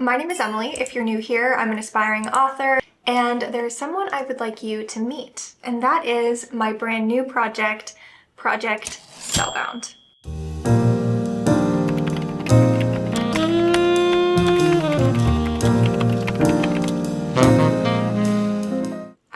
My name is Emily. If you're new here, I'm an aspiring author, and there's someone I would like you to meet, and that is my brand new project, Project Spellbound.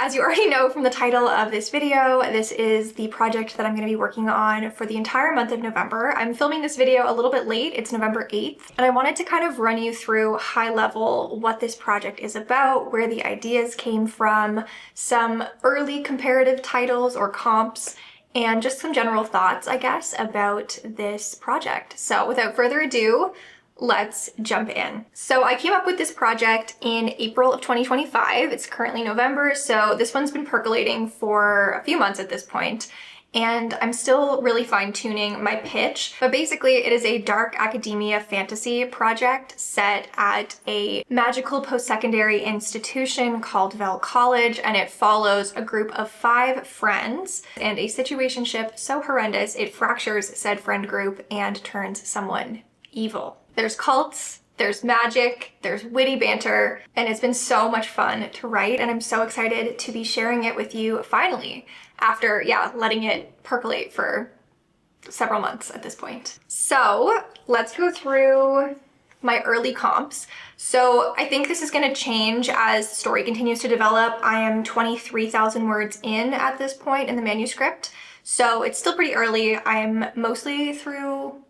As you already know from the title of this video, this is the project that I'm going to be working on for the entire month of November. I'm filming this video a little bit late, it's November 8th, and I wanted to kind of run you through high level what this project is about, where the ideas came from, some early comparative titles or comps, and just some general thoughts, I guess, about this project. So without further ado, let's jump in. So I came up with this project in April of 2025. It's currently November, so this one's been percolating for a few months at this point, and I'm still really fine-tuning my pitch. But basically, it is a dark academia fantasy project set at a magical post-secondary institution called Vel College, and it follows a group of 5 friends and a situationship so horrendous it fractures said friend group and turns someone evil. There's cults, there's magic, there's witty banter, and it's been so much fun to write, and I'm so excited to be sharing it with you finally, after, letting it percolate for several months at this point. So let's go through my early comps. So I think this is going to change as the story continues to develop. I am 23,000 words in at this point in the manuscript, so it's still pretty early. I'm mostly through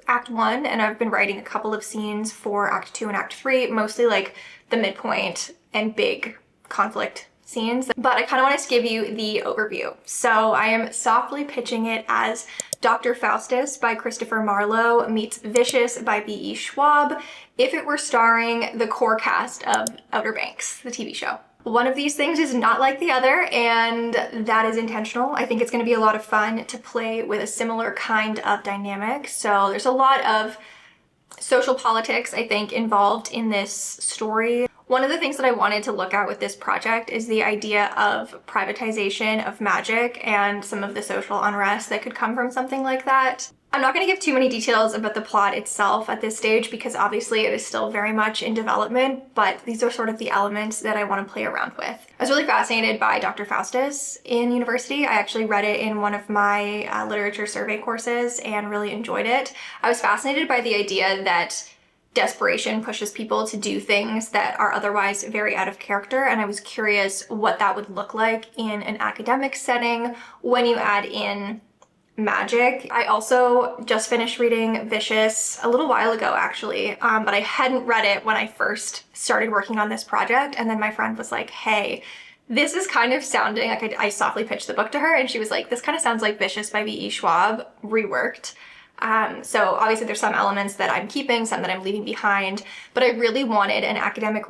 Act 1, and I've been writing a couple of scenes for Act 2 and Act 3, mostly like the midpoint and big conflict scenes. But I kind of want to give you the overview. So I am softly pitching it as Dr. Faustus by Christopher Marlowe meets Vicious by B.E. Schwab if it were starring the core cast of Outer Banks, the TV show. One of these things is not like the other, and that is intentional. I think it's going to be a lot of fun to play with a similar kind of dynamic. So there's a lot of social politics, I think, involved in this story. One of the things that I wanted to look at with this project is the idea of privatization of magic and some of the social unrest that could come from something like that. I'm not going to give too many details about the plot itself at this stage because obviously it is still very much in development, but these are sort of the elements that I want to play around with. I was really fascinated by Dr. Faustus in university. I actually read it in one of my literature survey courses and really enjoyed it. I was fascinated by the idea that desperation pushes people to do things that are otherwise very out of character, and I was curious what that would look like in an academic setting when you add in magic. I also just finished reading Vicious a little while ago actually, but I hadn't read it when I first started working on this project, and then my friend was like, hey, this is kind of sounding like I softly pitched the book to her, and she was like, this kind of sounds like Vicious by B.E. Schwab reworked. So obviously there's some elements that I'm keeping, some that I'm leaving behind, but I really wanted an academic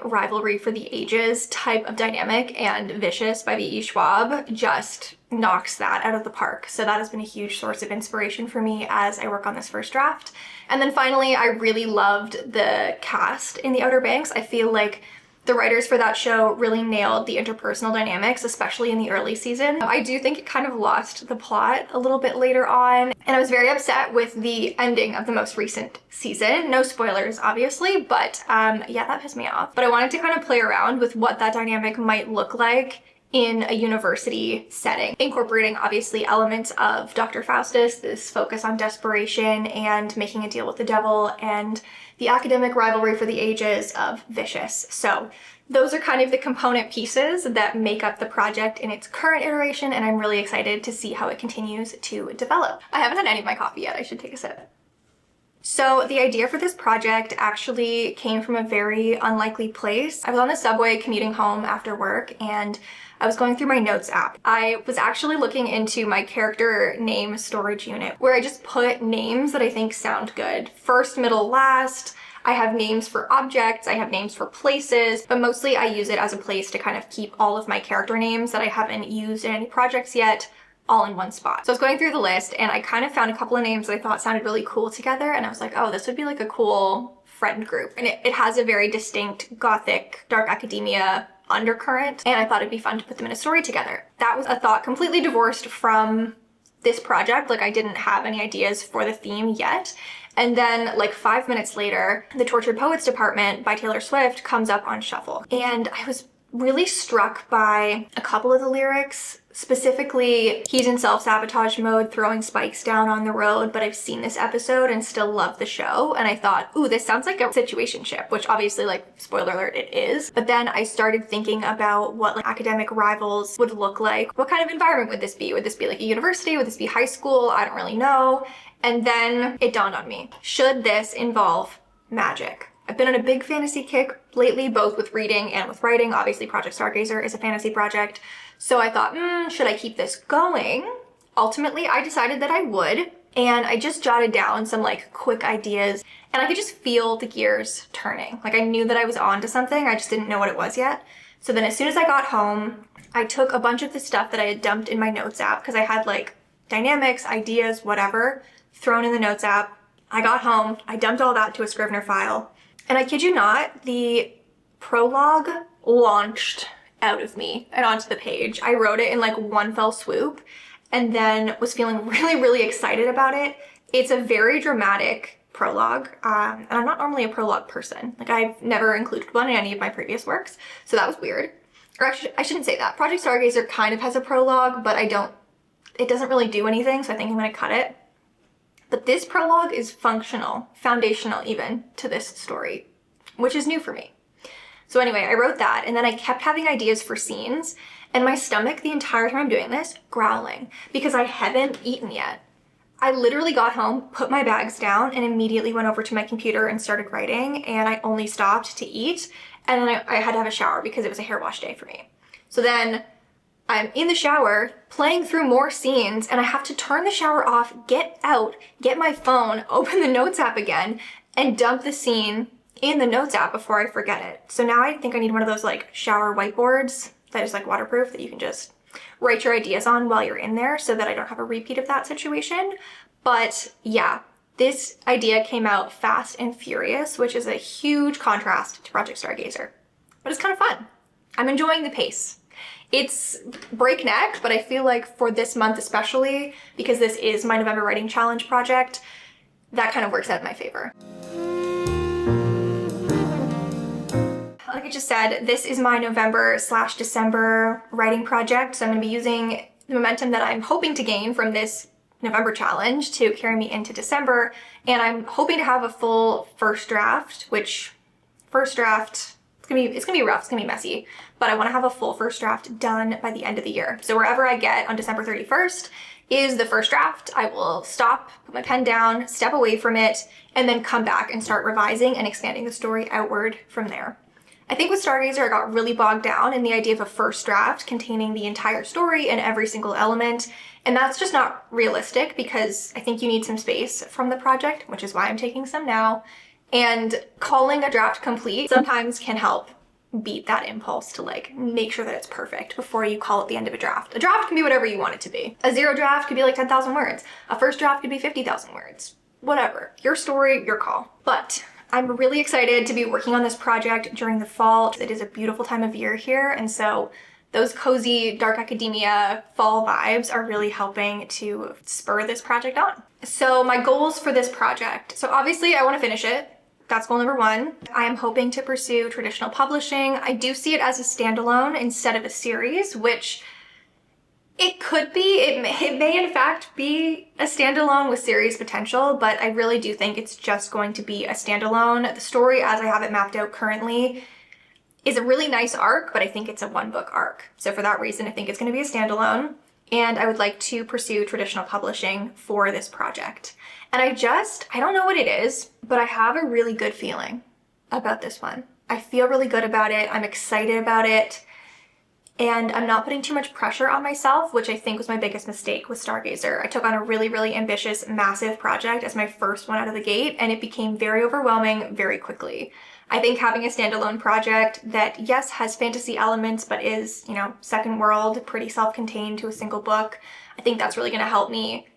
rivalry for the ages type of dynamic, and Vicious by B.E. Schwab just knocks that out of the park. So that has been a huge source of inspiration for me as I work on this first draft. And then finally, I really loved the cast in The Outer Banks. I feel like the writers for that show really nailed the interpersonal dynamics, especially in the early season. I do think it kind of lost the plot a little bit later on, and I was very upset with the ending of the most recent season. No spoilers, obviously, but that pissed me off. But I wanted to kind of play around with what that dynamic might look like in a university setting, incorporating obviously elements of Dr. Faustus, this focus on desperation and making a deal with the devil, and the academic rivalry for the ages of Vicious. So those are kind of the component pieces that make up the project in its current iteration, and I'm really excited to see how it continues to develop. I haven't had any of my coffee yet, I should take a sip. So the idea for this project actually came from a very unlikely place. I was on the subway commuting home after work, and I was going through my notes app. I was actually looking into my character name storage unit, where I just put names that I think sound good. First, middle, last. I have names for objects, I have names for places, but mostly I use it as a place to kind of keep all of my character names that I haven't used in any projects yet all in one spot. So I was going through the list, and I kind of found a couple of names that I thought sounded really cool together, and I was like, oh, this would be like a cool friend group. And it has a very distinct gothic, dark academia undercurrent, and I thought it'd be fun to put them in a story together. That was a thought completely divorced from this project, like I didn't have any ideas for the theme yet. And then like 5 minutes later, The Tortured Poets Department by Taylor Swift comes up on shuffle. And I was really struck by a couple of the lyrics. Specifically, he's in self-sabotage mode, throwing spikes down on the road, but I've seen this episode and still love the show. And I thought, ooh, this sounds like a situationship, which obviously, like, spoiler alert, it is. But then I started thinking about what like academic rivals would look like. What kind of environment would this be? Would this be like a university? Would this be high school? I don't really know. And then it dawned on me, should this involve magic? I've been on a big fantasy kick lately, both with reading and with writing. Obviously, Project Stargazer is a fantasy project. So I thought, should I keep this going? Ultimately, I decided that I would. And I just jotted down some like quick ideas and I could just feel the gears turning. Like I knew that I was on to something. I just didn't know what it was yet. So then as soon as I got home, I took a bunch of the stuff that I had dumped in my notes app because I had like dynamics, ideas, whatever, thrown in the notes app. I got home, I dumped all that to a Scrivener file. And I kid you not, the prologue launched out of me and onto the page. I wrote it in like one fell swoop and then was feeling really, really excited about it. It's a very dramatic prologue, and I'm not normally a prologue person. Like I've never included one in any of my previous works, so that was weird. Or actually, I shouldn't say that. Project Stargazer kind of has a prologue, but it doesn't really do anything, so I think I'm gonna cut it. But this prologue is functional, foundational even, to this story, which is new for me. So anyway, I wrote that, and then I kept having ideas for scenes, and my stomach the entire time I'm doing this, growling, because I haven't eaten yet. I literally got home, put my bags down, and immediately went over to my computer and started writing, and I only stopped to eat, and then I had to have a shower because it was a hair wash day for me. So then I'm in the shower, playing through more scenes, and I have to turn the shower off, get out, get my phone, open the notes app again, and dump the scene in the notes app before I forget it. So now I think I need one of those like shower whiteboards that is like waterproof that you can just write your ideas on while you're in there so that I don't have a repeat of that situation. But yeah, this idea came out fast and furious, which is a huge contrast to Project Stargazer. But it's kind of fun. I'm enjoying the pace. It's breakneck, but I feel like for this month especially, because this is my November Writing Challenge project, that kind of works out in my favor. Like I just said, this is my November/December writing project, so I'm going to be using the momentum that I'm hoping to gain from this November challenge to carry me into December, and I'm hoping to have a full first draft, which first draft, it's gonna be rough, it's gonna be messy, but I want to have a full first draft done by the end of the year. So wherever I get on December 31st is the first draft. I will stop, put my pen down, step away from it, and then come back and start revising and expanding the story outward from there. I think with Stargazer, I got really bogged down in the idea of a first draft containing the entire story and every single element, and that's just not realistic because I think you need some space from the project, which is why I'm taking some now, and calling a draft complete sometimes can help beat that impulse to like make sure that it's perfect before you call it the end of a draft. A draft can be whatever you want it to be. A zero draft could be like 10,000 words. A first draft could be 50,000 words. Whatever. Your story, your call. But I'm really excited to be working on this project during the fall. It is a beautiful time of year here, and so those cozy dark academia fall vibes are really helping to spur this project on. So my goals for this project. So obviously I want to finish it. That's goal number one. I am hoping to pursue traditional publishing. I do see it as a standalone instead of a series, which it could be. It may in fact be a standalone with series potential, but I really do think it's just going to be a standalone. The story as I have it mapped out currently is a really nice arc, but I think it's a one-book arc. So for that reason, I think it's going to be a standalone, and I would like to pursue traditional publishing for this project. And I don't know what it is, but I have a really good feeling about this one. I feel really good about it. I'm excited about it. And I'm not putting too much pressure on myself, which I think was my biggest mistake with Stargazer. I took on a really, really ambitious, massive project as my first one out of the gate, and it became very overwhelming very quickly. I think having a standalone project that, yes, has fantasy elements, but is, you know, second world, pretty self-contained to a single book, I think that's really going to help me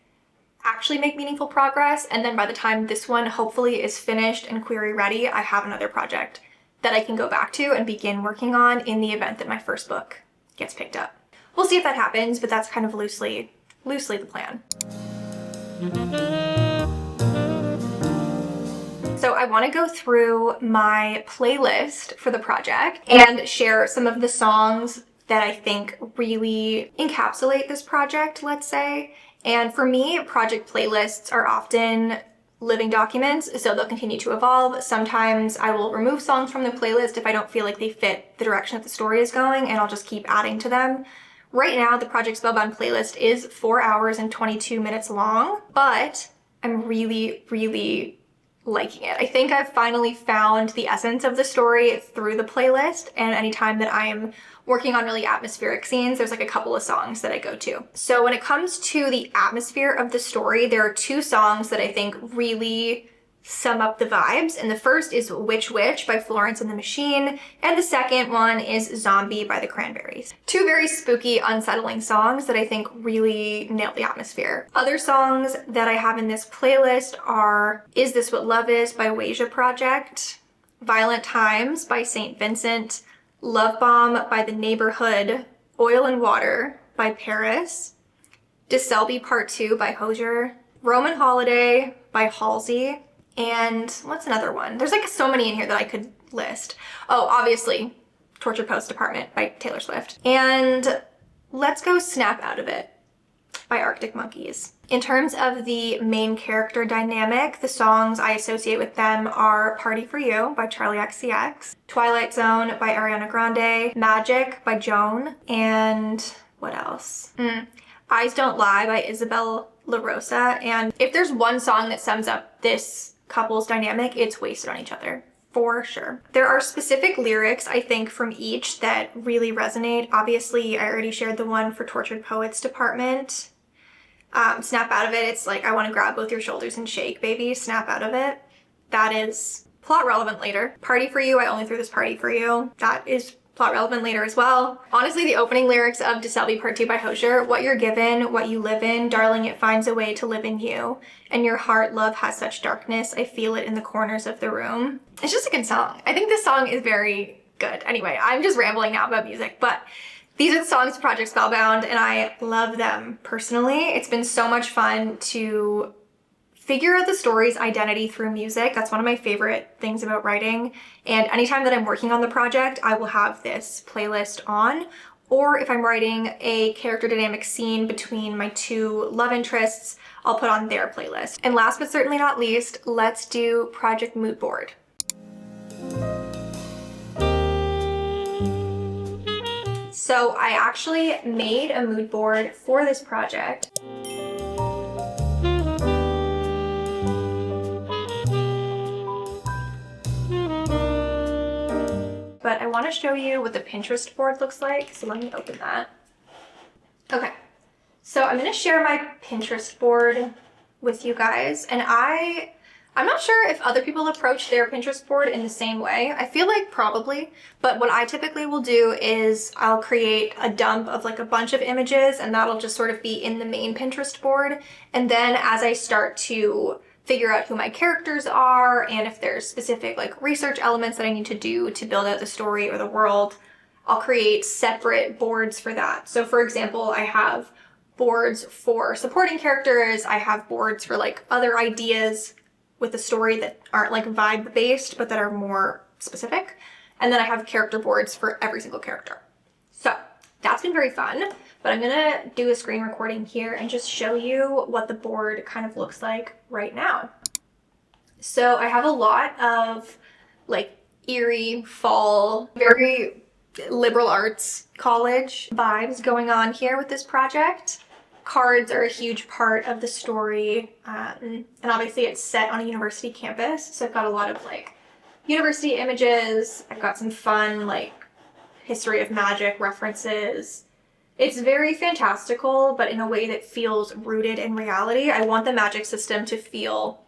actually make meaningful progress. And then by the time this one hopefully is finished and query ready, I have another project that I can go back to and begin working on in the event that my first book gets picked up. We'll see if that happens, but that's kind of loosely loosely the plan. So I want to go through my playlist for the project and share some of the songs that I think really encapsulate this project, let's say. And for me, project playlists are often living documents, so they'll continue to evolve. Sometimes I will remove songs from the playlist if I don't feel like they fit the direction that the story is going, and I'll just keep adding to them. Right now, the Project Spellbound playlist is 4 hours and 22 minutes long, but I'm really, really liking it. I think I've finally found the essence of the story through the playlist, and anytime that I'm working on really atmospheric scenes, there's like a couple of songs that I go to. So when it comes to the atmosphere of the story, there are 2 songs that I think really sum up the vibes, and the first is Witch Witch by Florence and the Machine, and the second one is Zombie by the Cranberries. 2 very spooky, unsettling songs that I think really nail the atmosphere. Other songs that I have in this playlist are Is This What Love Is by Ouija Project, Violent Times by St. Vincent, Love Bomb by The Neighborhood, Oil and Water by Paris, DeSelby Part 2 by Hosier, Roman Holiday by Halsey, and what's another one? There's like so many in here that I could list. Oh, obviously, Torture Post Department by Taylor Swift. And Let's Go Snap Out of It by Arctic Monkeys. In terms of the main character dynamic, the songs I associate with them are Party For You by Charlie XCX, Twilight Zone by Ariana Grande, Magic by Joan, and what else? Eyes Don't Lie by Isabel La Rosa. And if there's one song that sums up this couple's dynamic, it's Wasted on Each Other, for sure. There are specific lyrics, I think, from each that really resonate. Obviously, I already shared the one for Tortured Poets Department. Snap Out of It, it's like, I want to grab both your shoulders and shake, baby, snap out of it. That is plot relevant later. Party For You, I only threw this party for you. That is plot relevant later as well. Honestly, the opening lyrics of DeSelby Part 2 by Hosier, what you're given, what you live in, darling, it finds a way to live in you. And your heart, love, has such darkness, I feel it in the corners of the room. It's just a good song. I think this song is very good. Anyway, I'm just rambling now about music, but these are the songs of Project Spellbound, and I love them personally. It's been so much fun to figure out the story's identity through music. That's one of my favorite things about writing. And anytime that I'm working on the project, I will have this playlist on. Or if I'm writing a character dynamic scene between my 2 love interests, I'll put on their playlist. And last but certainly not least, let's do Project Moodboard. So I actually made a mood board for this project. But I want to show you what the Pinterest board looks like, so let me open that. Okay, so I'm going to share my Pinterest board with you guys, and I'm not sure if other people approach their Pinterest board in the same way. I feel like probably, but what I typically will do is I'll create a dump of like a bunch of images, and that'll just sort of be in the main Pinterest board. And then as I start to figure out who my characters are and if there's specific like research elements that I need to do to build out the story or the world, I'll create separate boards for that. So for example, I have boards for supporting characters, I have boards for like other ideas with the story that aren't like vibe based but that are more specific, and then I have character boards for every single character. So that's been very fun, but I'm gonna do a screen recording here and just show you what the board kind of looks like right now. So I have a lot of like eerie fall, very liberal arts college vibes going on here with this project. Cards are a huge part of the story, and obviously it's set on a university campus, so I've got a lot of like university images. I've got some fun like history of magic references. It's very fantastical, but in a way that feels rooted in reality. I want the magic system to feel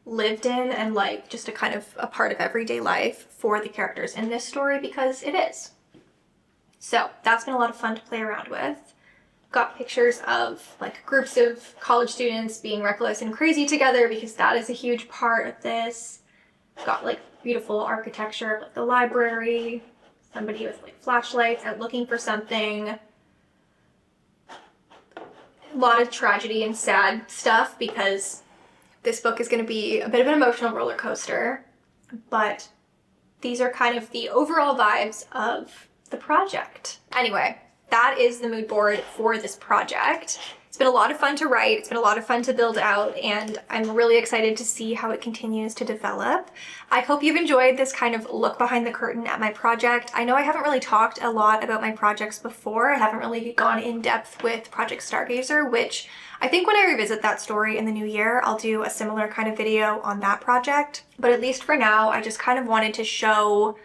lived in and like just a kind of a part of everyday life for the characters in this story, because it is. So that's been a lot of fun to play around with. Got pictures of like groups of college students being reckless and crazy together, because that is a huge part of this. Got like beautiful architecture, like the library, somebody with like flashlights out looking for something. a lot of tragedy and sad stuff because this book is going to be a bit of an emotional roller coaster, but these are kind of the overall vibes of the project. Anyway, that is the mood board for this project. It's been a lot of fun to write, it's been a lot of fun to build out, and I'm really excited to see how it continues to develop. I hope you've enjoyed this kind of look behind the curtain at my project. I know I haven't really talked a lot about my projects before. I haven't really gone in depth with Project Stargazer, which I think when I revisit that story in the new year, I'll do a similar kind of video on that project. But at least for now, I just kind of wanted to show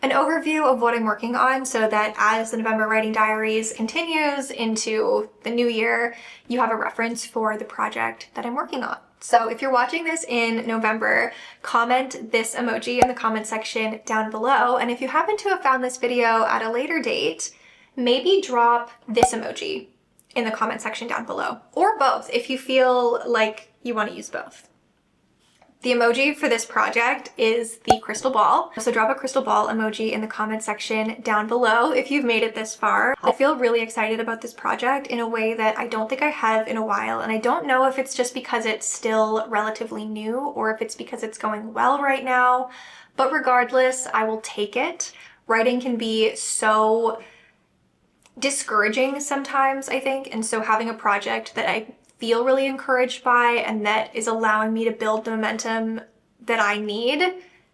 an overview of what I'm working on so that as the November Writing Diaries continues into the new year, you have a reference for the project that I'm working on. So if you're watching this in November, comment this emoji in the comment section down below. And if you happen to have found this video at a later date, maybe drop this emoji in the comment section down below, or both if you feel like you want to use both. The emoji for this project is the crystal ball. So drop a crystal ball emoji in the comment section down below if you've made it this far. I feel really excited about this project in a way that I don't think I have in a while. And I don't know if it's just because it's still relatively new or if it's because it's going well right now. But regardless, I will take it. Writing can be so discouraging sometimes, I think. And so having a project that I feel really encouraged by and that is allowing me to build the momentum that I need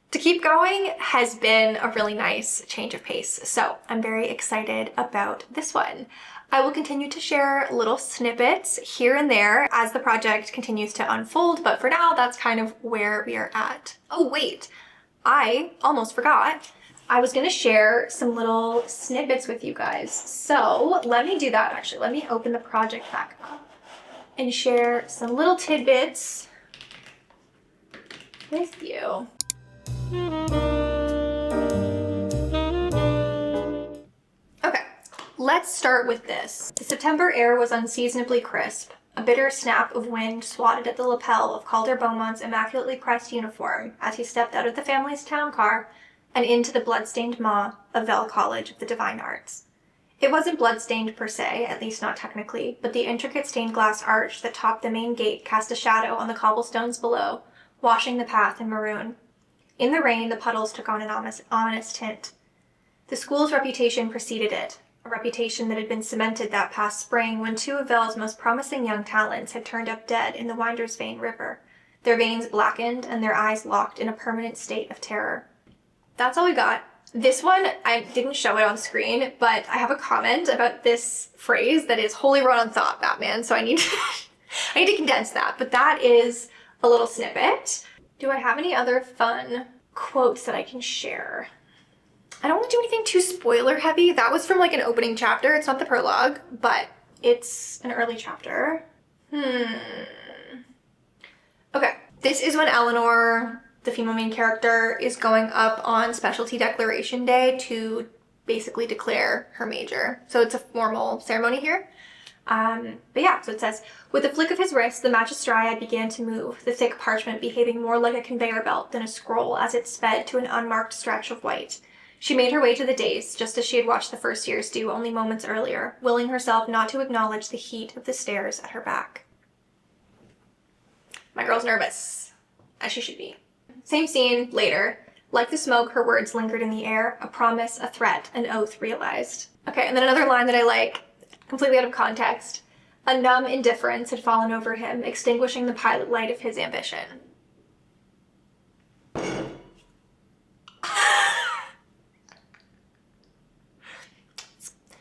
to keep going has been a really nice change of pace. So I'm very excited about this one. I will continue to share little snippets here and there as the project continues to unfold, but for now, that's kind of where we are at. Oh wait, I almost forgot. I was gonna share some little snippets with you guys. So let me do that actually. Let me open the project back up and share some little tidbits with you. Okay, let's start with this. The September air was unseasonably crisp. A bitter snap of wind swatted at the lapel of Calder Beaumont's immaculately pressed uniform as he stepped out of the family's town car and into the blood-stained maw of Vel College of the Divine Arts. It wasn't blood-stained per se, at least not technically, but the intricate stained glass arch that topped the main gate cast a shadow on the cobblestones below, washing the path in maroon. In the rain, the puddles took on an ominous tint. The school's reputation preceded it, a reputation that had been cemented that past spring when two of Vel's most promising young talents had turned up dead in the Winder's Vein River, their veins blackened and their eyes locked in a permanent state of terror. That's all we got. This one, I didn't show it on screen, but I have a comment about this phrase that is wholly wrought on thought, Batman, so I need to condense that, but that is a little snippet. Do I have any other fun quotes that I can share? I don't want to do anything too spoiler heavy. That was from like an opening chapter. It's not the prologue, but it's an early chapter. Okay, this is when Eleanor, the female main character, is going up on Specialty Declaration Day to basically declare her major. So it's a formal ceremony here. But yeah, so it says, with a flick of his wrist, the magistriad began to move, the thick parchment behaving more like a conveyor belt than a scroll as it sped to an unmarked stretch of white. She made her way to the dais, just as she had watched the first years do only moments earlier, willing herself not to acknowledge the heat of the stairs at her back. My girl's nervous, as she should be. Same scene, later. Like the smoke, her words lingered in the air, a promise, a threat, an oath realized. Okay, and then another line that I like, completely out of context. A numb indifference had fallen over him, extinguishing the pilot light of his ambition.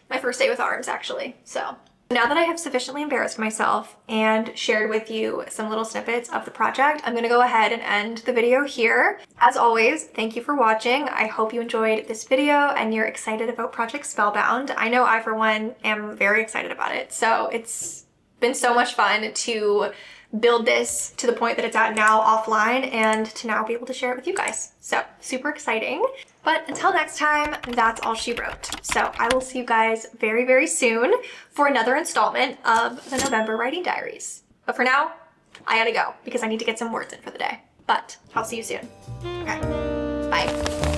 My first day with arms, actually, so. Now that I have sufficiently embarrassed myself and shared with you some little snippets of the project, I'm gonna go ahead and end the video here. As always, thank you for watching. I hope you enjoyed this video and you're excited about Project Spellbound. I know I, for one, am very excited about it. So it's been so much fun to build this to the point that it's at now offline and to now be able to share it with you guys. So super exciting. But until next time, that's all she wrote. So I will see you guys very, very soon for another installment of the November Writing Diaries. But for now, I gotta go because I need to get some words in for the day. But I'll see you soon. Okay, bye.